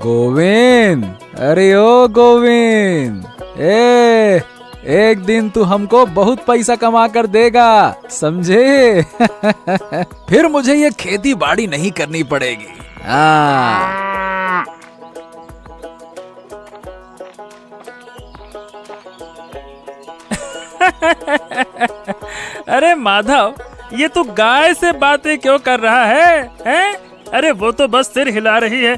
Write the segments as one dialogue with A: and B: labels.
A: गोविंद, अरे ओ गोविंद, एक दिन तू हमको बहुत पैसा कमा कर देगा, समझे? फिर मुझे ये खेती बाड़ी नहीं करनी पड़ेगी। हाँ।
B: अरे माधव, ये तू गाय से बातें क्यों कर रहा है? हैं? अरे वो तो बस सिर हिला रही है।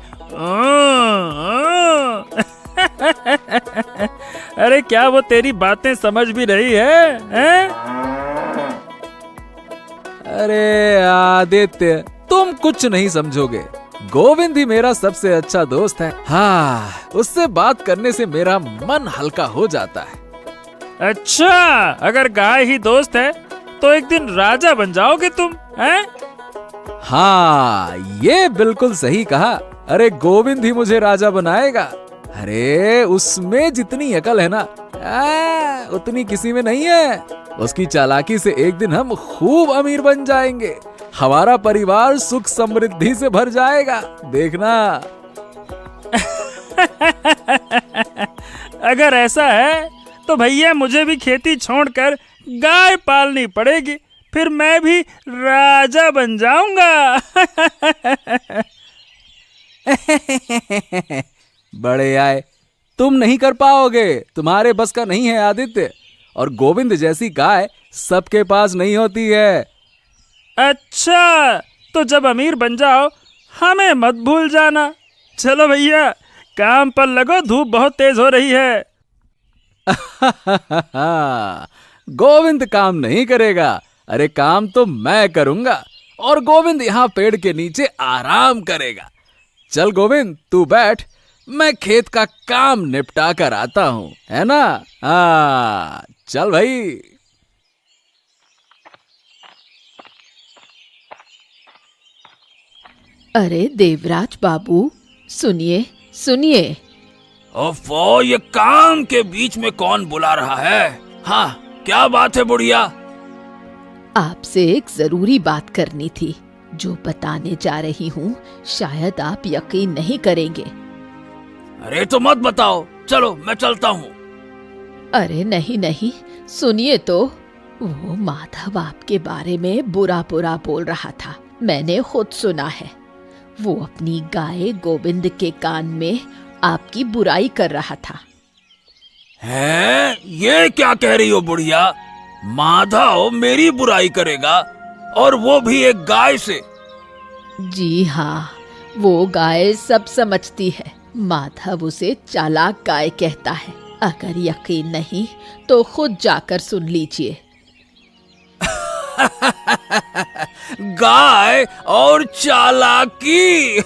B: अरे क्या वो तेरी बातें समझ भी रही है? हैं?
A: अरे आदित्य, तुम कुछ नहीं समझोगे। गोविंद ही मेरा सबसे अच्छा दोस्त है। हाँ, उससे बात करने से मेरा मन हल्का हो जाता है।
B: अच्छा, अगर गाय ही दोस्त है तो एक दिन राजा बन जाओगे तुम, हैं?
A: हाँ, ये बिल्कुल सही कहा। अरे गोविंद ही मुझे राजा बनाएगा। अरे उसमें जितनी अकल है ना, उतनी किसी में नहीं है। उसकी चालाकी से एक दिन हम खूब अमीर बन जाएंगे। हमारा परिवार सुख समृद्धि से भर जाएगा, देखना।
B: अगर ऐसा है तो भैया मुझे भी खेती छोड़कर गाय पालनी पड़ेगी, फिर मैं भी राजा बन जाऊंगा।
A: बड़े आए, तुम नहीं कर पाओगे, तुम्हारे बस का नहीं है आदित्य। और गोविंद जैसी गाय सबके पास नहीं होती है।
B: अच्छा, तो जब अमीर बन जाओ हमें मत भूल जाना। चलो भैया, काम पर लगो, धूप बहुत तेज हो रही है।
A: गोविंद काम नहीं करेगा। अरे काम तो मैं करूंगा, और गोविंद यहाँ पेड़ के नीचे आराम करेगा। चल गोविंद, तू बैठ, मैं खेत का काम निपटा कर आता हूँ, है ना? हाँ, चल भाई।
C: अरे देवराज बाबू, सुनिए सुनिए।
D: ओफो, ये काम के बीच में कौन बुला रहा है? हाँ, क्या बात है बुढ़िया?
C: आपसे एक जरूरी बात करनी थी। जो बताने जा रही हूँ शायद आप यकीन नहीं करेंगे।
D: अरे तो मत बताओ, चलो मैं चलता हूँ।
C: अरे नहीं नहीं, सुनिए तो। वो माधव आपके बारे में बुरा बुरा बोल रहा था, मैंने खुद सुना है। वो अपनी गाय गोविंद के कान में आपकी बुराई कर रहा था।
D: हैं? ये क्या कह रही हो बुढ़िया? माधव मेरी बुराई करेगा, और वो भी एक गाय से?
C: जी हाँ, वो गाय सब समझती है। माधव उसे चालाक गाय कहता है। अगर यकीन नहीं तो खुद जाकर सुन लीजिए।
D: गाय और चालाकी।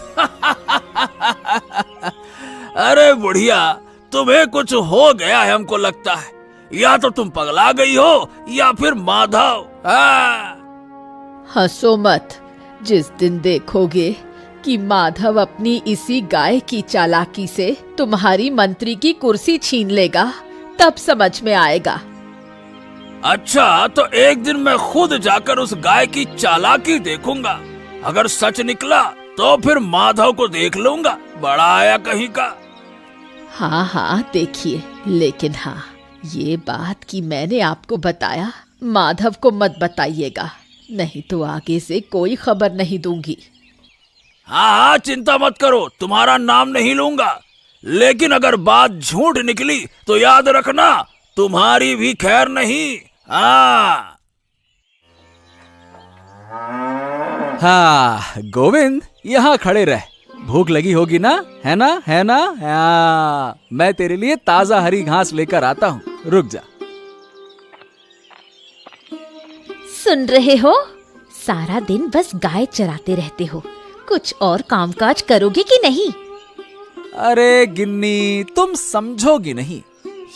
D: अरे बुढ़िया, तुम्हें कुछ हो गया है, हमको लगता है। या तो तुम पगला गई हो, या फिर माधव।
C: हंसो मत। जिस दिन देखोगे कि माधव अपनी इसी गाय की चालाकी से तुम्हारी मंत्री की कुर्सी छीन लेगा, तब समझ में आएगा।
D: अच्छा, तो एक दिन मैं खुद जाकर उस गाय की चालाकी देखूंगा। अगर सच निकला तो फिर माधव को देख लूंगा, बड़ा आया कहीं का।
C: हाँ हाँ देखिए, लेकिन हाँ, ये बात कि मैंने आपको बताया, माधव को मत बताइएगा, नहीं तो आगे से कोई खबर नहीं दूंगी।
D: हाँ हाँ, चिंता मत करो, तुम्हारा नाम नहीं लूंगा। लेकिन अगर बात झूठ निकली तो याद रखना, तुम्हारी भी खैर नहीं।
A: हाँ गोविंद, यहाँ खड़े रह। भूख लगी होगी ना, है ना? है ना? हाँ, मैं तेरे लिए ताजा हरी घास लेकर आता हूँ, रुक जा।
E: सुन रहे हो? सारा दिन बस गाय चराते रहते हो, कुछ और कामकाज करोगे कि नहीं?
A: अरे गिन्नी, तुम समझोगी नहीं,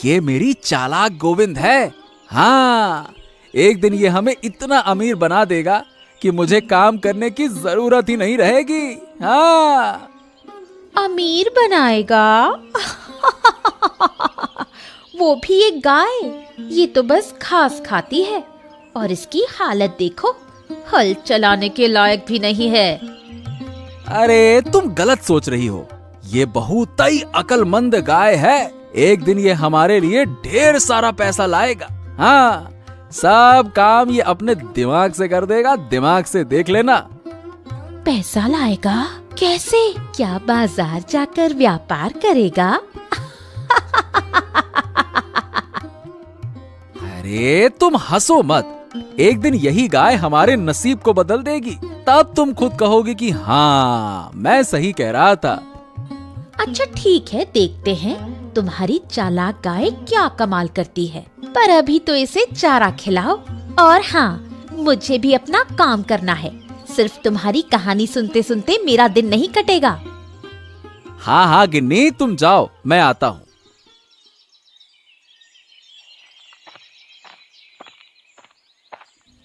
A: ये मेरी चालाक गोविंद है। हाँ, एक दिन ये हमें इतना अमीर बना देगा कि मुझे काम करने की जरूरत ही नहीं रहेगी। हाँ,
E: अमीर बनाएगा? वो भी एक गाय? ये तो बस घास खाती है, और इसकी हालत देखो, हल चलाने के लायक भी नहीं है।
A: अरे तुम गलत सोच रही हो। ये बहुत ही अकलमंद गाय है। एक दिन ये हमारे लिए ढेर सारा पैसा लाएगा। हाँ, सब काम ये अपने दिमाग से कर देगा, दिमाग से देख लेना।
E: पैसा लाएगा? कैसे? क्या बाजार जाकर व्यापार करेगा?
A: अरे तुम हंसो मत। एक दिन यही गाय हमारे नसीब को बदल देगी, तब तुम खुद कहोगे कि हाँ, मैं सही कह रहा था।
E: अच्छा ठीक है, देखते हैं तुम्हारी चालाक गाय क्या कमाल करती है। पर अभी तो इसे चारा खिलाओ। और हाँ, मुझे भी अपना काम करना है। सिर्फ तुम्हारी कहानी सुनते सुनते मेरा दिन नहीं कटेगा।
A: हाँ हाँ गिन्नी, तुम जाओ, मैं आता हूँ।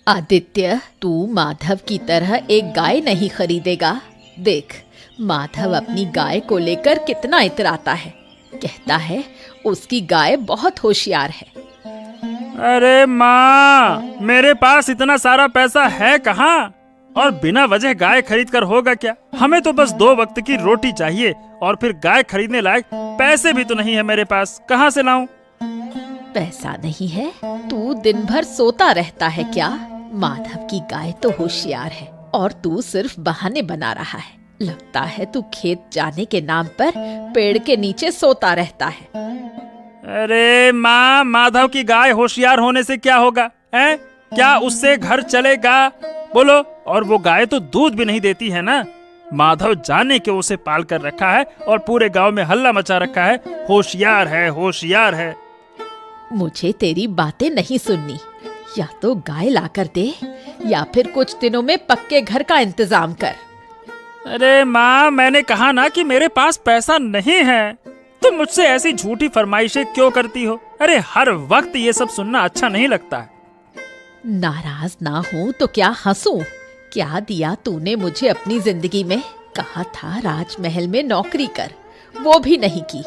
C: आदित्य, तू माधव की तरह एक गाय नहीं खरीदेगा। देख, माधव अपनी गाय को लेकर कितना इतराता है। कहता है उसकी गाय बहुत होशियार है।
B: अरे माँ, मेरे पास इतना सारा पैसा है कहाँ? और बिना वजह गाय खरीद कर होगा क्या? हमें तो बस 2 वक्त की रोटी चाहिए, और फिर गाय खरीदने लायक पैसे भी तो नहीं है मेरे पास। कहाँ से लाऊं?
C: पैसा नहीं है? तू दिन भर सोता रहता है क्या? माधव की गाय तो होशियार है और तू सिर्फ बहाने बना रहा है। लगता है तू खेत जाने के नाम पर पेड़ के नीचे सोता रहता है।
B: अरे माँ, माधव की गाय होशियार होने से क्या होगा? हैं? क्या उससे घर चलेगा? बोलो। और वो गाय तो दूध भी नहीं देती है ना। माधव जाने के उसे पाल कर रखा है और पूरे गांव में हल्ला मचा रखा है, होशियार है, होशियार है।
C: मुझे तेरी बातें नहीं सुननी। या तो गाय लाकर दे, या फिर कुछ दिनों में पक्के घर का इंतजाम कर।
B: अरे माँ, मैंने कहा ना कि मेरे पास पैसा नहीं है। तुम मुझसे ऐसी झूठी फरमाइशें क्यों करती हो? अरे हर वक्त ये सब सुनना अच्छा नहीं लगता है।
C: नाराज ना हूँ तो क्या हंसूं? क्या दिया तूने मुझे अपनी जिंदगी में? कहा था राजमहल में नौकरी कर, वो भी नहीं की।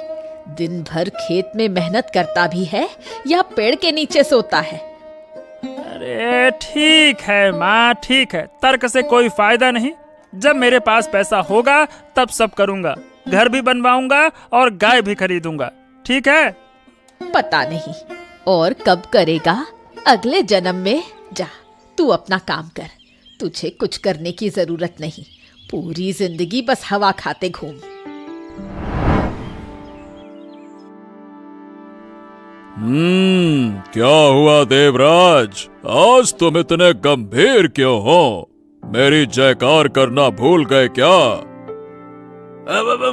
C: दिन भर खेत में मेहनत करता भी है या पेड़ के नीचे सोता है।
B: अरे ठीक है माँ, ठीक है, तर्क से कोई फायदा नहीं। जब मेरे पास पैसा होगा तब सब करूँगा। घर भी बनवाऊंगा और गाय भी खरीदूंगा। ठीक है?
C: पता नहीं और कब करेगा। अगले जन्म में। जा, तू अपना काम कर। तुझे कुछ करने की जरूरत नहीं। पूरी जिंदगी बस हवा खाते घूम।
D: क्या हुआ देवराज? आज तुम इतने गंभीर क्यों हो? मेरी जयकार करना भूल गए क्या?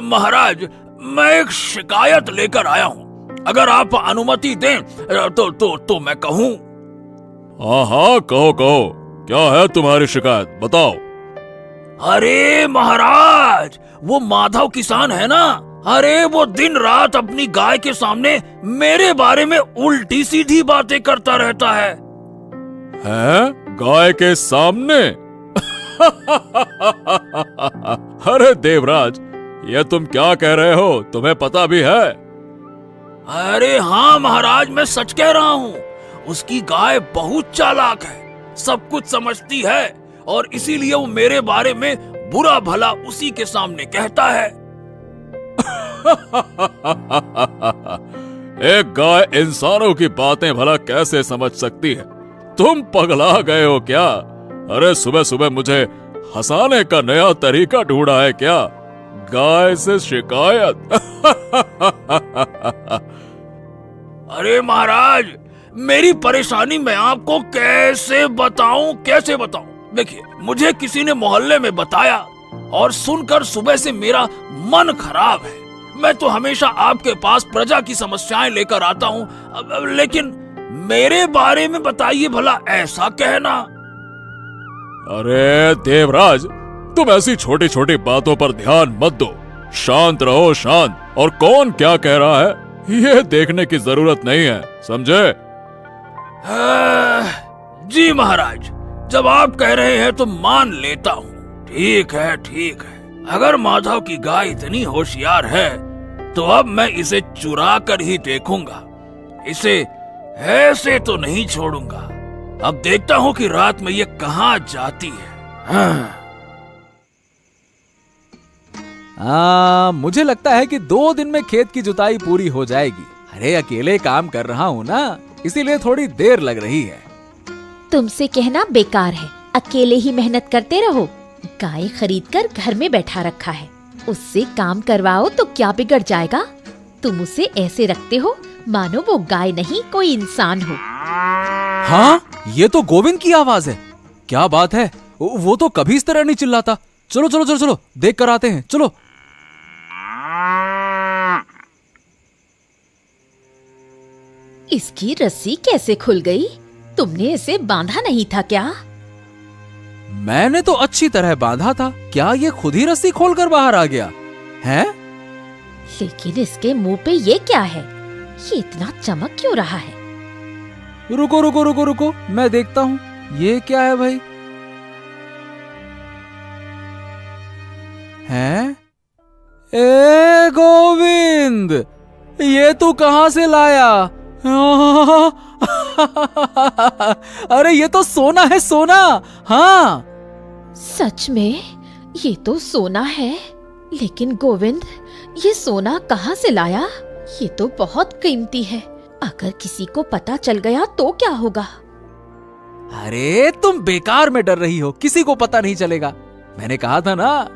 D: महाराज, मैं एक शिकायत लेकर आया हूँ। अगर आप अनुमति दें तो मैं कहूँ। हाँ हाँ, कहो कहो, क्या है तुम्हारी शिकायत, बताओ। अरे महाराज, वो माधव किसान है ना, अरे वो दिन रात अपनी गाय के सामने मेरे बारे में उल्टी सीधी बातें करता रहता है। हैं? गाय के सामने? अरे देवराज, ये तुम क्या कह रहे हो? तुम्हें पता भी है? अरे हाँ महाराज, मैं सच कह रहा हूँ। उसकी गाय बहुत चालाक है, सब कुछ समझती है, और इसीलिए वो मेरे बारे में बुरा भला उसी के सामने कहता है। एक गाय इंसानों की बातें भला कैसे समझ सकती है? तुम पगला गए हो क्या? अरे सुबह सुबह मुझे हंसाने का नया तरीका ढूंढा है क्या? गाय से शिकायत? अरे महाराज, मेरी परेशानी मैं आपको कैसे बताऊं? देखिए, मुझे किसी ने मोहल्ले में बताया और सुनकर सुबह से मेरा मन खराब है। मैं तो हमेशा आपके पास प्रजा की समस्याएं लेकर आता हूँ, लेकिन मेरे बारे में बताइए भला ऐसा कहना। अरे देवराज, तुम ऐसी छोटी छोटी बातों पर ध्यान मत दो। शांत रहो, शांत। और कौन क्या कह रहा है ये देखने की जरूरत नहीं है, समझे? जी महाराज, जब आप कह रहे हैं तो मान लेता हूँ। ठीक है, ठीक है। अगर माधव की गाय इतनी होशियार है तो अब मैं इसे चुरा कर ही देखूंगा। इसे ऐसे तो नहीं छोड़ूंगा। अब देखता हूँ कि रात में ये कहाँ जाती है।
A: मुझे लगता है कि 2 दिन में खेत की जुताई पूरी हो जाएगी। अरे अकेले काम कर रहा हूँ ना, इसीलिए थोड़ी देर लग रही है।
E: तुमसे कहना बेकार है, अकेले ही मेहनत करते रहो। गाय खरीदकर घर में बैठा रखा है, उससे काम करवाओ तो क्या बिगड़ जाएगा। तुम उसे ऐसे रखते हो मानो वो गाय नहीं कोई इंसान हो।
A: हाँ, ये तो गोविंद की आवाज है। क्या बात है, वो तो कभी इस तरह नहीं चिल्लाता। चलो चलो चलो चलो, देख कर आते हैं, चलो।
E: इसकी रस्सी कैसे खुल गई? तुमने इसे बांधा नहीं था क्या?
A: मैंने तो अच्छी तरह बांधा था, क्या ये खुद ही रस्सी खोलकर बाहर आ गया है?
E: लेकिन इसके मुंह पे ये क्या है? ये इतना चमक क्यों रहा है?
A: रुको रुको रुको रुको, मैं देखता हूँ ये क्या है भाई। हैं? ए गोविंद, ये तू कहां से लाया? अरे ये तो सोना है, सोना। हाँ
E: सच में ये तो सोना है। लेकिन गोविंद, ये सोना कहाँ से लाया? ये तो बहुत कीमती है। अगर किसी को पता चल गया तो क्या होगा?
A: अरे तुम बेकार में डर रही हो, किसी को पता नहीं चलेगा। मैंने कहा था ना,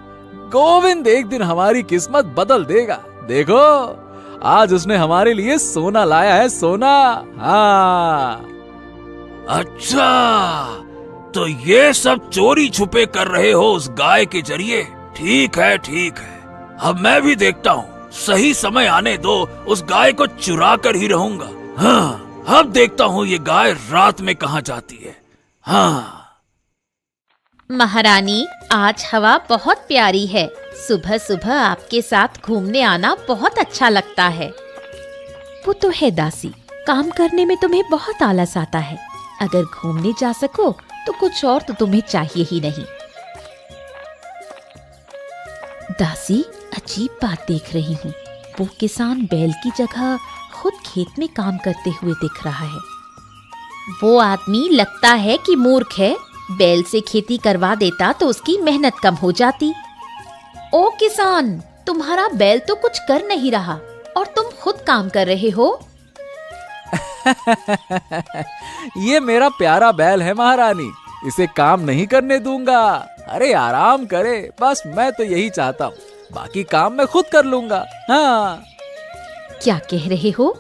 A: गोविंद एक दिन हमारी किस्मत बदल देगा। देखो, आज उसने हमारे लिए सोना लाया है, सोना। हाँ।
D: अच्छा, तो ये सब चोरी छुपे कर रहे हो उस गाय के जरिए। ठीक है ठीक है, अब मैं भी देखता हूँ। सही समय आने दो, उस गाय को चुरा कर ही रहूंगा। हाँ, अब देखता हूँ ये गाय रात में कहाँ जाती है। हाँ
E: महारानी, आज हवा बहुत प्यारी है। सुबह सुबह आपके साथ घूमने आना बहुत अच्छा लगता है। वो तो है दासी, काम करने में तुम्हें बहुत आलस आता है। अगर घूमने जा सको तो कुछ और तो तुम्हें चाहिए ही नहीं। दासी, अजीब बात देख रही हूँ। वो किसान बैल की जगह खुद खेत में काम करते हुए दिख रहा है। वो आदमी लगता है कि मूर्ख है। बैल से खेती करवा देता तो उसकी मेहनत कम हो जाती। ओ किसान, तुम्हारा बैल तो कुछ कर नहीं रहा और तुम खुद काम कर रहे हो।
A: ये मेरा प्यारा बैल है महारानी, इसे काम नहीं करने दूंगा। अरे आराम करे, बस मैं तो यही चाहता हूँ। बाकी काम मैं खुद कर लूंगा। हाँ।
E: क्या कह रहे हो?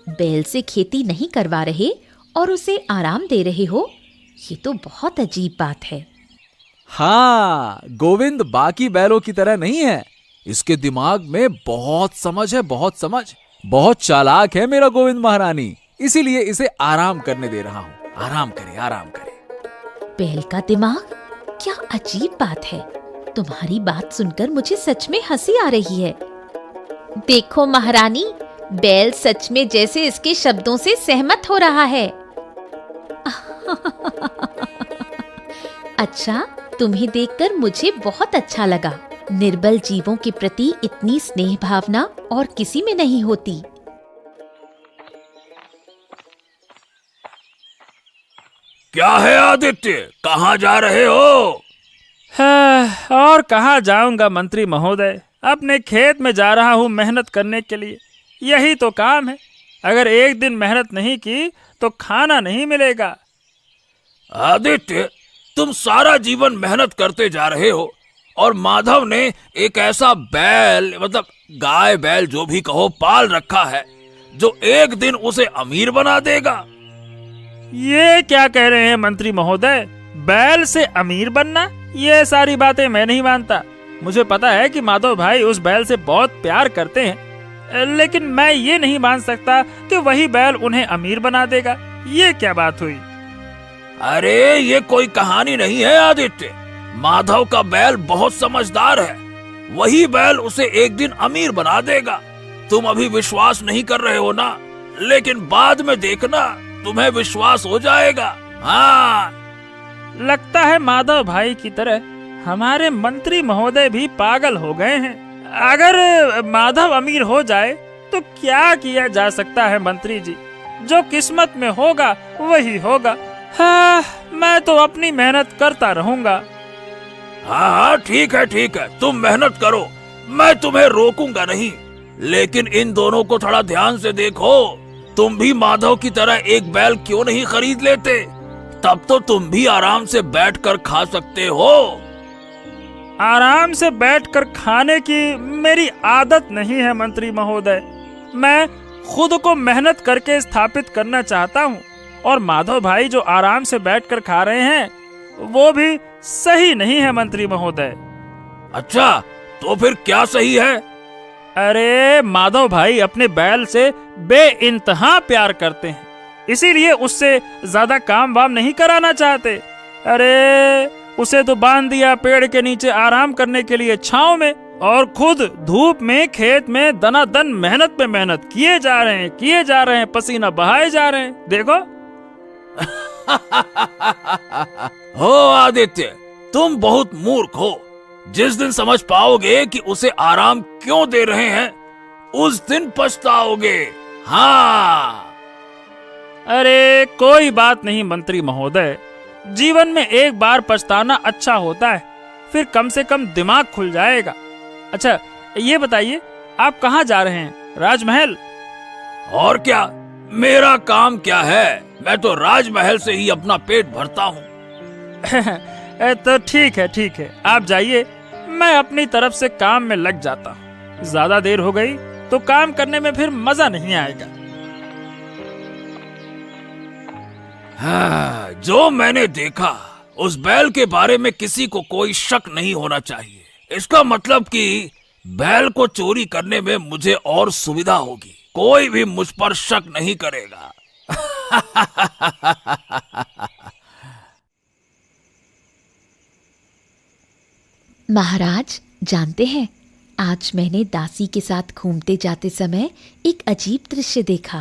E: बैल से खेती नहीं करवा रहे और उसे आराम दे रहे हो? ये तो बहुत अजीब बात है।
A: हाँ, गोविंद बाकी बैलों की तरह नहीं है। इसके दिमाग में बहुत समझ है, बहुत समझ। बहुत चालाक है मेरा गोविंद महारानी, इसीलिए इसे आराम करने दे रहा हूँ। आराम करे, आराम करे।
E: बैल का दिमाग? क्या अजीब बात है। तुम्हारी बात सुनकर मुझे सच में हंसी आ रही है। देखो महारानी, बैल सच में जैसे इसके शब्दों से सहमत हो रहा है। अच्छा, तुम्हें देखकर मुझे बहुत अच्छा लगा। निर्बल जीवों के प्रति इतनी स्नेह भावना और किसी में नहीं होती।
D: क्या है आदित्य, कहाँ जा रहे हो?
B: और कहाँ जाऊंगा मंत्री महोदय, अपने खेत में जा रहा हूँ मेहनत करने के लिए। यही तो काम है। अगर एक दिन मेहनत नहीं की तो खाना नहीं मिलेगा।
D: आदित्य, तुम सारा जीवन मेहनत करते जा रहे हो और माधव ने एक ऐसा बैल, मतलब गाय बैल जो भी कहो, पाल रखा है जो एक दिन उसे अमीर बना देगा।
B: ये क्या कह रहे हैं मंत्री महोदय? बैल से अमीर बनना? ये सारी बातें मैं नहीं मानता। मुझे पता है कि माधव भाई उस बैल से बहुत प्यार करते हैं, लेकिन मैं ये नहीं मान सकता कि वही बैल उन्हें अमीर बना देगा। ये क्या बात हुई?
D: अरे ये कोई कहानी नहीं है आदित्य। माधव का बैल बहुत समझदार है, वही बैल उसे एक दिन अमीर बना देगा। तुम अभी विश्वास नहीं कर रहे हो ना, लेकिन बाद में देखना तुम्हें विश्वास हो जाएगा। हाँ,
B: लगता है माधव भाई की तरह हमारे मंत्री महोदय भी पागल हो गए हैं। अगर माधव अमीर हो जाए तो क्या किया जा सकता है मंत्री जी? जो किस्मत में होगा वही होगा। हाँ, मैं तो अपनी मेहनत करता रहूंगा।
D: हाँ हाँ, ठीक है ठीक है, तुम मेहनत करो। मैं तुम्हें रोकूंगा नहीं, लेकिन इन दोनों को थोड़ा ध्यान से देखो। तुम भी माधव की तरह एक बैल क्यों नहीं खरीद लेते? तब तो तुम भी आराम से बैठकर खा सकते हो।
B: आराम से बैठकर खाने की मेरी आदत नहीं है मंत्री महोदय। मैं खुद को मेहनत करके स्थापित करना चाहता हूँ, और माधव भाई जो आराम से बैठकर खा रहे हैं वो भी सही नहीं है मंत्री महोदय।
D: अच्छा, तो फिर क्या सही है?
B: अरे माधव भाई अपने बैल से बेइंतहा प्यार करते हैं, इसीलिए उससे ज्यादा काम वाम नहीं कराना चाहते। अरे उसे तो बांध दिया पेड़ के नीचे आराम करने के लिए छांव में, और खुद धूप में खेत में दनादन मेहनत पे मेहनत किए जा रहे हैं, पसीना बहाए जा रहे हैं। देखो।
D: हो आदित्य, तुम बहुत मूर्ख हो। जिस दिन समझ पाओगे कि उसे आराम क्यों दे रहे हैं, उस दिन पछताओगे। हाँ।
B: अरे कोई बात नहीं मंत्री महोदय, जीवन में एक बार पछताना अच्छा होता है, फिर कम से कम दिमाग खुल जाएगा। अच्छा ये बताइए, आप कहाँ जा रहे हैं? राजमहल?
D: और क्या, मेरा काम क्या है? मैं तो राजमहल से ही अपना पेट भरता हूँ।
B: तो ठीक है, आप जाइए, मैं अपनी तरफ से काम में लग जाता हूँ। ज्यादा देर हो गई तो काम करने में फिर मजा नहीं आएगा।
D: हाँ, जो मैंने देखा उस बैल के बारे में किसी को कोई शक नहीं होना चाहिए। इसका मतलब कि बैल को चोरी करने में मुझे और सुविधा होगी, कोई भी मुझ पर शक नहीं करेगा।
E: महाराज जानते हैं, आज मैंने दासी के साथ घूमते जाते समय एक अजीब दृश्य देखा।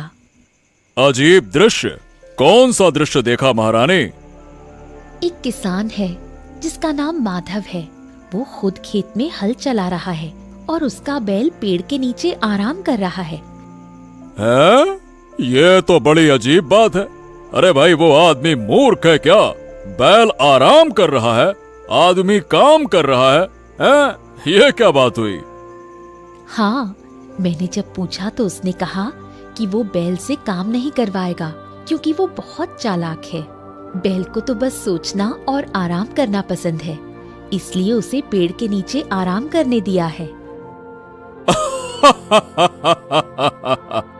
D: अजीब दृश्य? कौन सा दृश्य देखा महारानी?
E: एक किसान है जिसका नाम माधव है। वो खुद खेत में हल चला रहा है और उसका बैल पेड़ के नीचे आराम कर रहा है।
D: हैं? ये तो बड़ी अजीब बात है। अरे भाई, वो आदमी मूर्ख है क्या? बैल आराम कर रहा है, आदमी काम कर रहा है, हैं? ये क्या बात हुई?
E: हाँ, मैंने जब पूछा तो उसने कहा कि वो बैल से काम नहीं करवाएगा, क्योंकि वो बहुत चालाक है। बैल को तो बस सोचना और आराम करना पसंद है, इसलिए उसे पेड़ के नीचे आराम करने दिया है।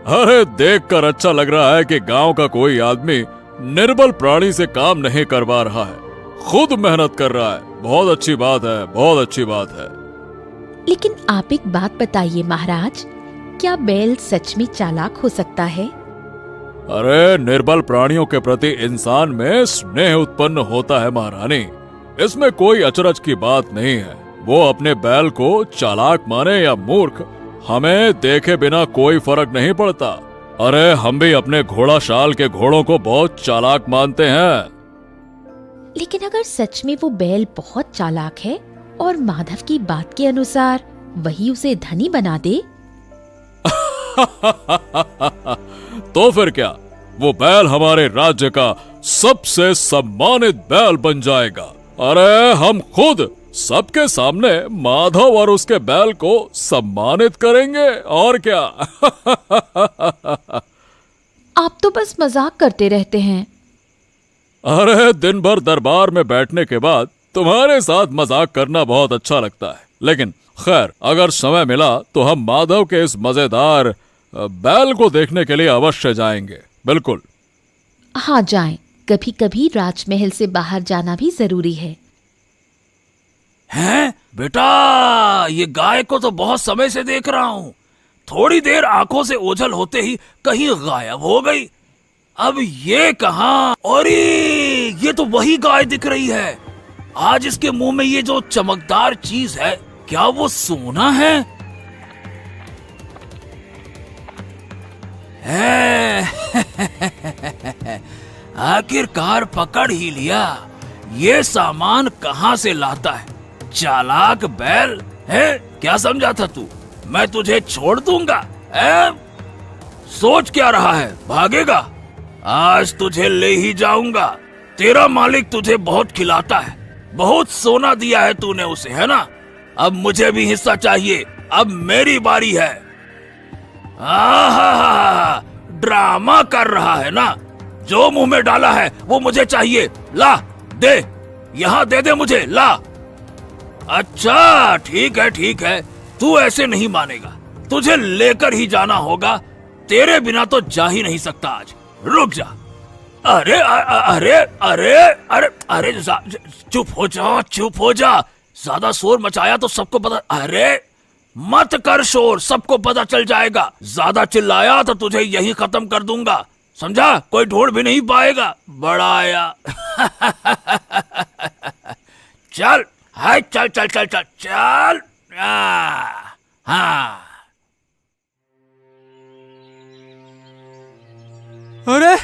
D: अरे देखकर अच्छा लग रहा है कि गांव का कोई आदमी निर्बल प्राणी से काम नहीं करवा रहा है, खुद मेहनत कर रहा है। बहुत अच्छी बात है, बहुत अच्छी बात है।
E: लेकिन आप एक बात बताइए महाराज, क्या बैल सच में चालाक हो सकता है?
D: अरे निर्बल प्राणियों के प्रति इंसान में स्नेह उत्पन्न होता है महारानी, इसमें कोई अचरज की बात नहीं है। वो अपने बैल को चालाक माने या मूर्ख, हमें देखे बिना कोई फर्क नहीं पड़ता। अरे हम भी अपने घोड़ा शाल के घोड़ों को बहुत चालाक मानते हैं।
E: लेकिन अगर सच में वो बैल बहुत चालाक है और माधव की बात के अनुसार वही उसे धनी बना दे
D: तो फिर क्या, वो बैल हमारे राज्य का सबसे सम्मानित बैल बन जाएगा। अरे हम खुद सबके सामने माधव और उसके बैल को सम्मानित करेंगे, और क्या।
E: आप तो बस मजाक करते रहते हैं।
D: अरे दिन भर दरबार में बैठने के बाद तुम्हारे साथ मजाक करना बहुत अच्छा लगता है, लेकिन खैर अगर समय मिला तो हम माधव के इस मजेदार बैल को देखने के लिए अवश्य जाएंगे। बिल्कुल।
E: हाँ जाएं, कभी कभी राजमहल से बाहर जाना भी जरूरी है।
D: हैं बेटा, ये गाय को तो बहुत समय से देख रहा हूँ, थोड़ी देर आंखों से ओझल होते ही कहीं गायब हो गई। अब ये कहाँ? और ये तो वही गाय दिख रही है। आज इसके मुंह में ये जो चमकदार चीज है, क्या वो सोना है? आखिरकार पकड़ ही लिया। ये सामान कहाँ से लाता है? चालाक बैल है। क्या समझा था तू, मैं तुझे छोड़ दूंगा? सोच क्या रहा है, भागेगा? आज तुझे ले ही जाऊंगा। तेरा मालिक तुझे बहुत खिलाता है, बहुत सोना दिया है तूने उसे, है ना? अब मुझे भी हिस्सा चाहिए। अब मेरी बारी है। आहा, ड्रामा कर रहा है ना? जो मुंह में डाला है वो मुझे चाहिए। ला दे, यहाँ दे दे मुझे, ला। अच्छा ठीक है, तू ऐसे नहीं मानेगा, तुझे लेकर ही जाना होगा। तेरे बिना तो जा ही नहीं सकता आज। रुक जा। अरे अरे अरे अरे अरे चुप हो जा। ज्यादा शोर मचाया तो सबको पता। अरे मत कर शोर, सबको पता चल जाएगा। ज्यादा चिल्लाया तो तुझे यही खत्म कर दूंगा, समझा? कोई ढूंढ भी नहीं पाएगा। बड़ा आया। चल हाय, चल चल चल चल चल। हाँ।
A: अरे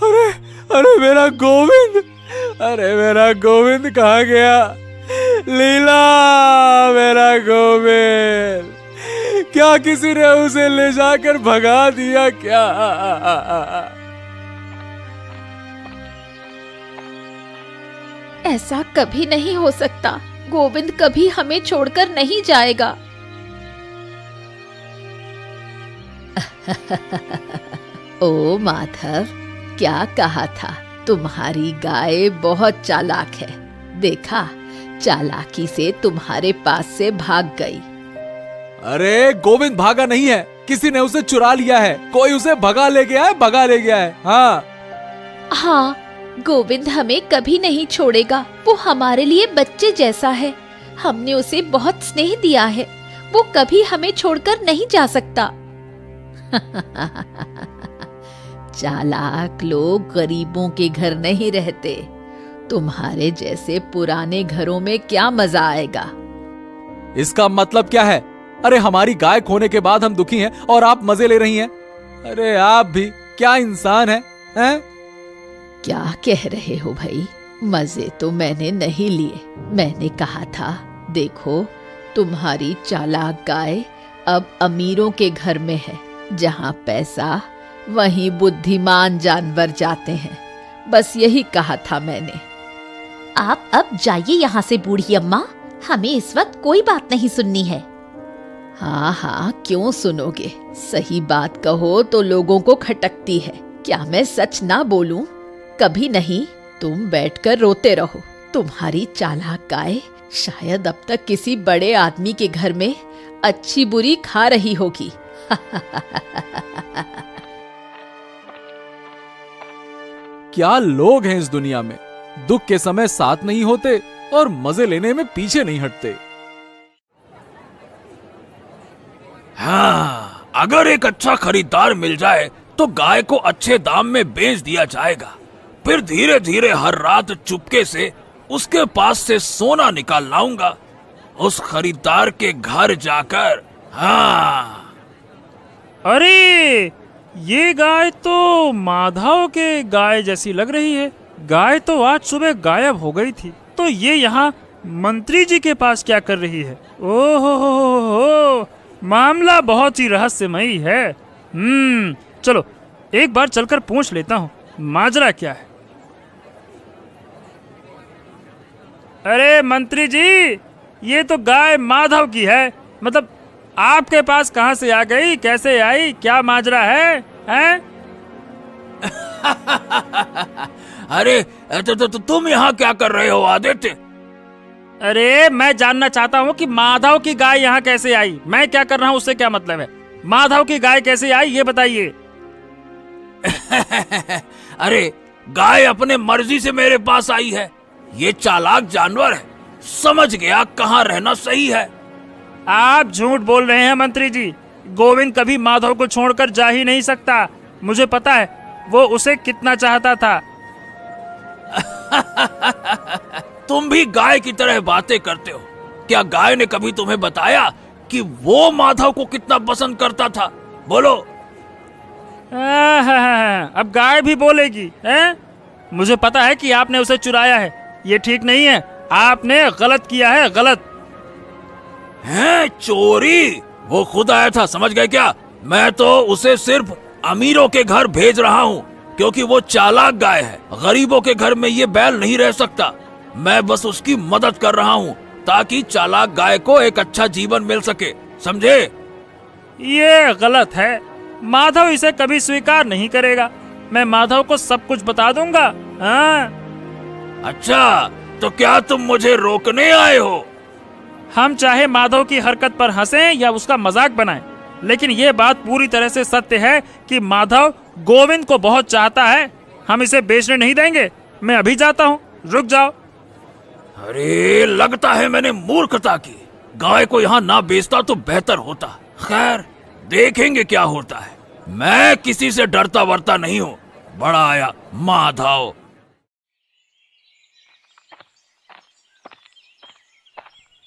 A: अरे अरे मेरा गोविंद, अरे मेरा गोविंद कहाँ गया? लीला, मेरा गोविंद, क्या किसी ने उसे ले जाकर भगा दिया क्या?
C: ऐसा कभी नहीं हो सकता। गोविंद कभी हमें छोड़कर नहीं जाएगा। ओ माधव, क्या कहा था? तुम्हारी गाय बहुत चालाक है। देखा, चालाकी से तुम्हारे पास से भाग गई।
A: अरे गोविंद भागा नहीं है, किसी ने उसे चुरा लिया है। कोई उसे भगा ले गया है।
C: हाँ, गोविंद हमें कभी नहीं छोड़ेगा। वो हमारे लिए बच्चे जैसा है। हमने उसे बहुत स्नेह दिया है। वो कभी हमें छोड़कर नहीं जा सकता। चालाक लोग गरीबों के घर नहीं रहते। तुम्हारे जैसे पुराने घरों में क्या मजा आएगा?
A: इसका मतलब क्या है? अरे हमारी गाय खोने के बाद हम दुखी हैं और आप मजे ले रही हैं। अरे आप भी क्या इंसान हैं?
C: क्या कह रहे हो भाई? मजे तो मैंने नहीं लिए। मैंने कहा था, देखो, तुम्हारी चालाक गाय अब अमीरों के घर में है। जहाँ पैसा, वहीं बुद्धिमान जानवर जाते हैं। बस यही कहा था मैंने।
E: आप अब जाइए यहाँ से बूढ़ी अम्मा, हमें इस वक्त कोई बात नहीं सुननी है।
C: हाँ, क्यों सुनोगे? सही बात कहो तो लोगों को खटकती है। क्या मैं सच ना बोलूं? कभी नहीं। तुम बैठकर रोते रहो। तुम्हारी चालाक गाय शायद अब तक किसी बड़े आदमी के घर में अच्छी बुरी खा रही होगी।
A: क्या लोग हैं इस दुनिया में, दुख के समय साथ नहीं होते और मजे लेने में पीछे नहीं हटते।
D: हाँ, अगर एक अच्छा खरीदार मिल जाए तो गाय को अच्छे दाम में बेच दिया जाएगा। फिर धीरे धीरे हर रात चुपके से उसके पास से सोना निकाल लाऊंगा, उस खरीदार के घर जाकर। हाँ।
B: अरे ये गाय तो माधव के गाय जैसी लग रही है। गाय तो आज सुबह गायब हो गई थी, तो ये यहाँ मंत्री जी के पास क्या कर रही है? ओहो, मामला बहुत ही रहस्यमयी है। चलो एक बार चलकर पूछ लेता हूँ माजरा क्या है। अरे मंत्री जी, ये तो गाय माधव की है। मतलब आपके पास कहाँ से आ गई, कैसे आई, क्या माजरा है, हैं?
D: अरे तो तुम यहाँ क्या कर रहे हो आदित्य?
B: अरे मैं जानना चाहता हूँ कि माधव की गाय यहाँ कैसे आई। मैं क्या कर रहा हूँ उससे क्या मतलब है? माधव की गाय कैसे आई ये बताइए।
D: अरे गाय अपने मर्जी से मेरे पास आई है। ये चालाक जानवर है, समझ गया कहाँ रहना सही है।
B: आप झूठ बोल रहे हैं मंत्री जी। गोविंद कभी माधव को छोड़कर जा ही नहीं सकता। मुझे पता है वो उसे कितना चाहता था।
D: तुम भी गाय की तरह बातें करते हो। क्या गाय ने कभी तुम्हें बताया कि वो माधव को कितना पसंद करता था? बोलो।
B: अब गाय भी बोलेगी, हैं? मुझे पता है कि आपने उसे चुराया है। ये ठीक नहीं है, आपने गलत किया है, गलत
D: है। चोरी? वो खुद आया था, समझ गए क्या? मैं तो उसे सिर्फ अमीरों के घर भेज रहा हूँ, क्योंकि वो चालाक गाय है। गरीबों के घर में ये बैल नहीं रह सकता। मैं बस उसकी मदद कर रहा हूँ ताकि चालाक गाय को एक अच्छा जीवन मिल सके। समझे?
B: ये गलत है। माधव इसे कभी स्वीकार नहीं करेगा। मैं माधव को सब कुछ बता दूंगा। हाँ।
D: अच्छा, तो क्या तुम मुझे रोकने आए हो?
B: हम चाहे माधव की हरकत पर हंसें या उसका मजाक बनाएं, लेकिन ये बात पूरी तरह से सत्य है कि माधव गोविंद को बहुत चाहता है। हम इसे बेचने नहीं देंगे। मैं अभी जाता हूँ, रुक जाओ।
D: अरे, लगता है मैंने मूर्खता की। गाय को यहाँ ना बेचता तो बेहतर होता। खैर, देखेंगे क्या होता है। मैं किसी से डरता वरता नहीं हूँ। बड़ा आया माधव।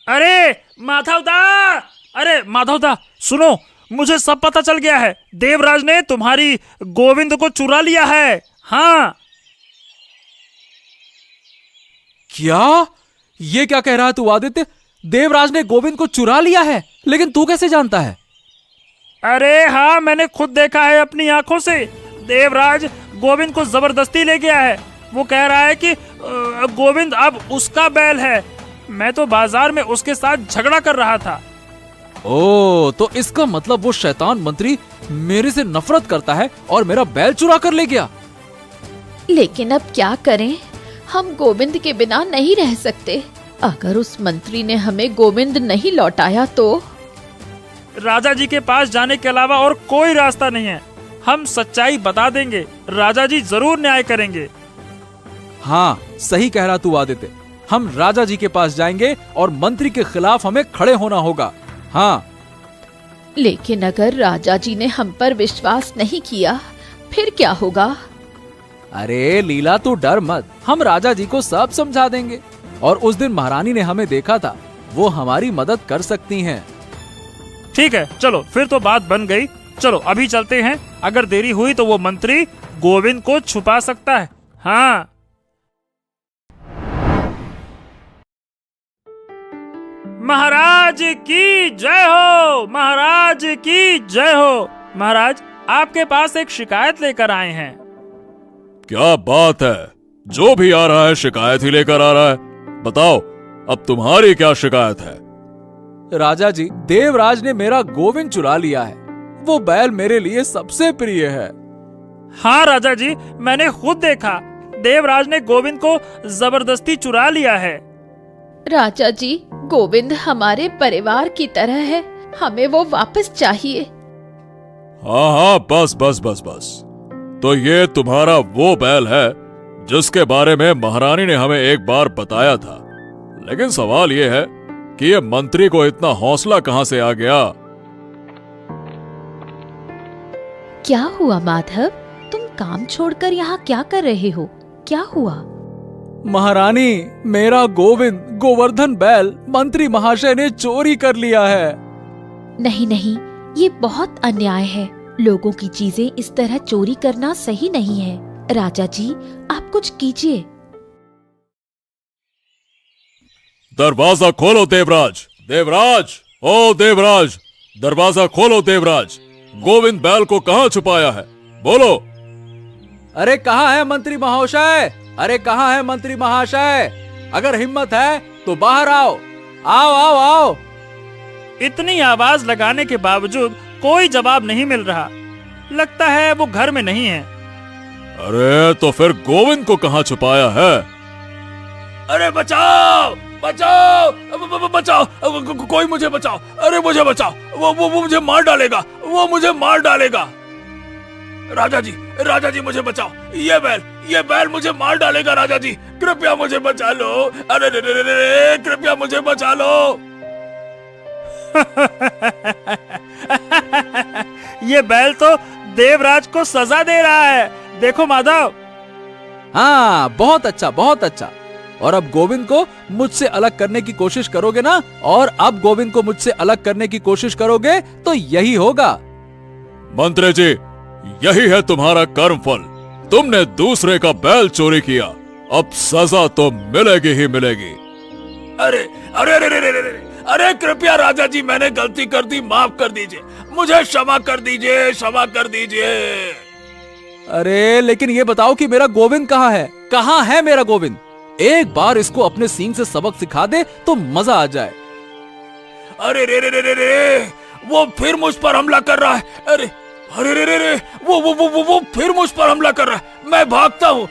B: अरे माधव दा, अरे माधव दा, सुनो, मुझे सब पता चल गया है। देवराज ने तुम्हारी गोविंद को चुरा लिया है। हाँ।
A: क्या? ये क्या कह रहा है तू आदित्य? देवराज ने गोविंद को चुरा लिया है? लेकिन तू कैसे जानता है?
B: अरे हाँ, मैंने खुद देखा है अपनी आंखों से। देवराज गोविंद को जबरदस्ती ले गया है। वो कह रहा है कि गोविंद अब उसका बैल है। मैं तो बाजार में उसके साथ झगड़ा कर रहा था।
A: ओ, तो इसका मतलब वो शैतान मंत्री मेरे से नफरत करता है और मेरा बैल चुरा कर ले गया।
C: लेकिन अब क्या करें? हम गोविंद के बिना नहीं रह सकते। अगर उस मंत्री ने हमें गोविंद नहीं लौटाया तो?
B: राजा जी के पास जाने के अलावा और कोई रास्ता नहीं है। हम सच्चाई बता देंगे, राजा जी जरूर न्याय करेंगे।
A: हाँ, सही कह रहा तू आदित्य। हम राजा जी के पास जाएंगे और मंत्री के खिलाफ हमें खड़े होना होगा। हाँ।
C: लेकिन अगर राजा जी ने हम पर विश्वास नहीं किया फिर क्या होगा?
A: अरे लीला, तू डर मत। हम राजा जी को सब समझा देंगे। और उस दिन महारानी ने हमें देखा था, वो हमारी मदद कर सकती हैं।
B: ठीक है, चलो फिर तो बात बन गई। चलो अभी चलते हैं। अगर देरी हुई तो वो मंत्री गोविंद को छुपा सकता है। हाँ। महाराज की जय हो, महाराज की जय हो। महाराज, आपके पास एक शिकायत लेकर आए हैं।
D: क्या बात है? जो भी आ रहा है शिकायत ही लेकर आ रहा है। बताओ, अब तुम्हारी क्या शिकायत है?
A: राजा जी, देवराज ने मेरा गोविंद चुरा लिया है। वो बैल मेरे लिए सबसे प्रिय है।
B: हाँ राजा जी, मैंने खुद देखा। देवराज ने गोविंद को जबरदस्ती चुरा लिया है।
C: राजा जी, गोविंद हमारे परिवार की तरह है। हमें वो वापस चाहिए।
D: हाँ हाँ, बस बस बस बस। तो ये तुम्हारा वो बैल है जिसके बारे में महारानी ने हमें एक बार बताया था। लेकिन सवाल ये है कि ये मंत्री को इतना हौसला कहां से आ गया?
E: क्या हुआ माधव? तुम काम छोड़कर यहाँ क्या कर रहे हो? क्या हुआ?
A: महारानी, मेरा गोविंद गोवर्धन बैल मंत्री महाशय ने चोरी कर लिया है।
E: नहीं नहीं, ये बहुत अन्याय है। लोगों की चीजें इस तरह चोरी करना सही नहीं है। राजा जी, आप कुछ कीजिए।
D: दरवाजा खोलो देवराज। देवराज, ओ देवराज, दरवाजा खोलो देवराज। गोविंद बैल को कहाँ छुपाया है? बोलो।
A: अरे कहाँ है मंत्री महाशय? अरे कहाँ है मंत्री महाशय? अगर हिम्मत है तो बाहर आओ। आओ आओ आओ।
B: इतनी आवाज लगाने के बावजूद कोई जवाब नहीं मिल रहा। लगता है वो घर में नहीं है।
D: अरे तो फिर गोविंद को कहाँ छुपाया है? अरे बचाओ बचाओ बचाओ, कोई मुझे बचाओ। अरे मुझे बचाओ, वो मुझे मार डालेगा। वो मुझे मार डालेगा। राजा जी मुझे बचाओ। ये बैल मुझे मार डालेगा। राजा जी, कृपया मुझे बचा लो। अरे रे, कृपया मुझे बचा लो।
B: ये बैल तो देवराज को सजा दे रहा है। देखो माधव।
A: हाँ, बहुत अच्छा बहुत अच्छा। और अब गोविंद को मुझसे अलग करने की कोशिश करोगे ना? और अब गोविंद को मुझसे अलग करने की कोशिश करोगे तो यही होगा।
D: मंत्री जी, यही है तुम्हारा कर्मफल। तुमने दूसरे का बैल चोरी किया। अब सजा तो मिलेगी ही मिलेगी। अरे अरे अरे अरे अरे, अरे कृपया राजा जी, मैंने गलती कर दी, माफ कर दीजिए। मुझे क्षमा कर दीजिए, क्षमा कर दीजिए।
A: अरे लेकिन ये बताओ कि मेरा गोविंद कहाँ है? कहाँ है मेरा गोविंद? एक बार इसको अपने सींग से सबक सिखा दे तो मजा आ जाए।
D: अरे रे रे रे रे रे, वो फिर मुझ पर हमला कर रहा है। अरे अरे रे रे रे, वो फिर मुझ पर हमला कर रहा है। मैं भागता हूँ,